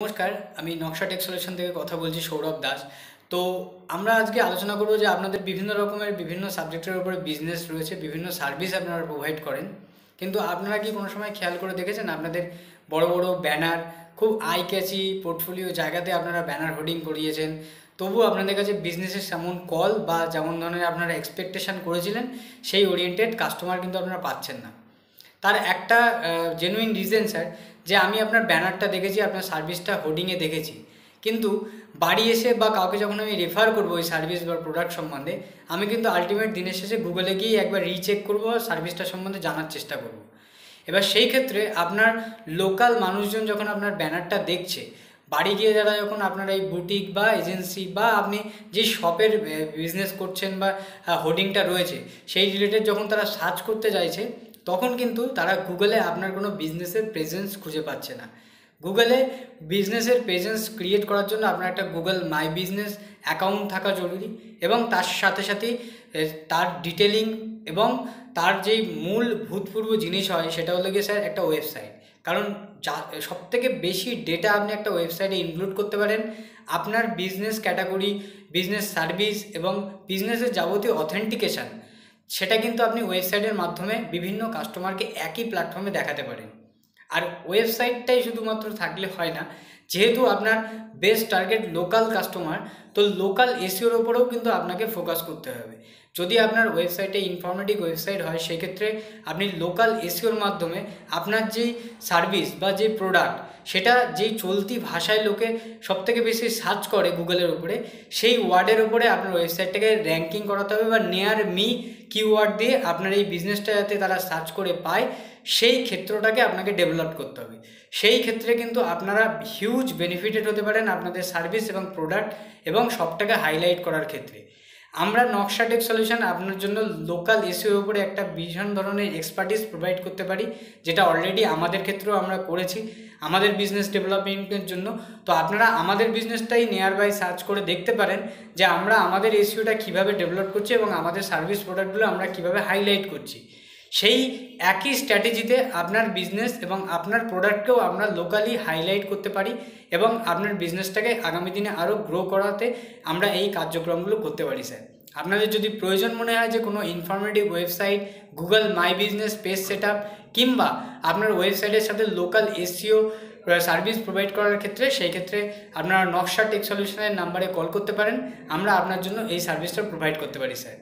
নমস্কার, আমি নকশা টেক সলিউশন থেকে কথা বলছি সৌরভ দাস। তো আমরা আজকে আলোচনা করব যে আপনাদের বিভিন্ন রকমের বিভিন্ন সাবজেক্টের উপরে বিজনেস রয়েছে, বিভিন্ন সার্ভিস আপনারা প্রোভাইড করেন। কিন্তু আপনারা কি কোনো সময় খেয়াল করে দেখেছেন আপনাদের বড় বড় ব্যানার, খুব আই ক্যাচি পোর্টফোলিও জায়গাতে আপনারা ব্যানার হোর্ডিং করিয়েছেন, তবুও আপনাদের কাছে বিজনেসের যেমন কল বা যেমন ধরনের আপনারা এক্সপেকটেশন করেছিলেন সেই ওরিয়েন্টেড কাস্টমার কিন্তু আপনারা পাচ্ছেন না। তার একটা জেনুইন রিজন স্যার, যে আমি আপনার ব্যানারটা দেখেছি, আপনার সার্ভিসটা হোর্ডিংয়ে দেখেছি, কিন্তু বাড়ি এসে বা কাউকে যখন আমি রেফার করবো ওই সার্ভিস বা প্রোডাক্ট সম্বন্ধে, আমি কিন্তু আলটিমেট দিনের শেষে গুগলে গিয়ে একবার রিচেক করবো, সার্ভিসটা সম্বন্ধে জানার চেষ্টা করব। এবার সেই ক্ষেত্রে আপনার লোকাল মানুষজন যখন আপনার ব্যানারটা দেখছে, বাড়ি গিয়ে যারা যখন আপনার এই বুটিক বা এজেন্সি বা আপনি যে শপের বিজনেস করছেন বা হোর্ডিংটা রয়েছে সেই রিলেটেড যখন তারা সার্চ করতে চাইছে, তখন কিন্তু তারা গুগলে আপনার কোনো বিজনেসের প্রেজেন্স খুঁজে পাচ্ছে না। গুগলে বিজনেসের প্রেজেন্স ক্রিয়েট করার জন্য আপনার একটা গুগল মাই বিজনেস অ্যাকাউন্ট থাকা জরুরি, এবং তার সাথে সাথেই তার ডিটেলিং এবং তার যেই মূল ভূতপূর্ব জিনিস হয় সেটা হলো গিয়ে স্যার একটা ওয়েবসাইট। কারণ যা সবথেকে বেশি ডেটা আপনি একটা ওয়েবসাইটে ইনক্লুড করতে পারেন, আপনার বিজনেস ক্যাটাগরি, বিজনেস সার্ভিস এবং বিজনেসের যাবতীয় অথেন্টিকেশান, সেটা কিন্তু আপনি ওয়েবসাইটের মাধ্যমে বিভিন্ন কাস্টমারকে একই প্ল্যাটফর্মে দেখাতে পারেন। আর ওয়েবসাইটটাই শুধুমাত্র থাকলে হয় না, যেহেতু আপনার বেস্ট টার্গেট লোকাল কাস্টমার, তো লোকাল এসিওর ওপরেও কিন্তু আপনাকে ফোকাস করতে হবে। যদি আপনার ওয়েবসাইটে ইনফরমেটিভ ওয়েবসাইট হয়, সেক্ষেত্রে আপনি লোকাল এসিওর মাধ্যমে আপনার যেই সার্ভিস বা যে প্রোডাক্ট, সেটা যেই চলতি ভাষায় লোকে সবথেকে বেশি সার্চ করে গুগলের উপরে, সেই ওয়ার্ডের উপরে আপনার ওয়েবসাইটটাকে র্যাঙ্কিং করাতে হবে, বা নিয়ার মি কিওয়ার্ড দিয়ে আপনার এই বিজনেসটা যাতে তারা সার্চ করে পায়, সেই ক্ষেত্রটাকে আপনাকে ডেভেলপ করতে হবে। সেই ক্ষেত্রে কিন্তু আপনারা হিউজ বেনিফিটেড হতে পারেন আপনাদের সার্ভিস এবং প্রোডাক্ট এবং সবটাকে হাইলাইট করার ক্ষেত্রে। আমরা নকশা টেক সলিউশন আপনার জন্য লোকাল এসইওর উপরে একটা ভীষণ ধরনের এক্সপার্টিস প্রোভাইড করতে পারি, যেটা অলরেডি আমাদের ক্ষেত্রেও আমরা করেছি আমাদের বিজনেস ডেভেলপমেন্টের জন্য। তো আপনারা আমাদের বিজনেসটাই নিয়ার বাই সার্চ করে দেখতে পারেন যে আমরা আমাদের এসইওটা কীভাবে ডেভেলপ করছি এবং আমাদের সার্ভিস প্রোডাক্টগুলো আমরা কীভাবে হাইলাইট করছি। সেই একই স্ট্র্যাটেজিতে আপনার বিজনেস এবং আপনার প্রোডাক্টকেও আমরা লোকালি হাইলাইট করতে পারি, এবং আপনার বিজনেসটাকে আগামী দিনে আরও গ্রো করাতে আমরা এই কার্যক্রমগুলো করতে পারি স্যার। আপনাদের যদি প্রয়োজন মনে হয় যে কোনো informative website, Google my business page set up, কিংবা আপনার ওয়েবসাইটের সাথে লোকাল এসইও সার্ভিস প্রোভাইড করার ক্ষেত্রে, সেই ক্ষেত্রে আপনারা নকশা টেক সলিউশনের নাম্বারে কল করতে পারেন, আমরা আপনার জন্য এই সার্ভিসটা প্রোভাইড করতে পারি স্যার।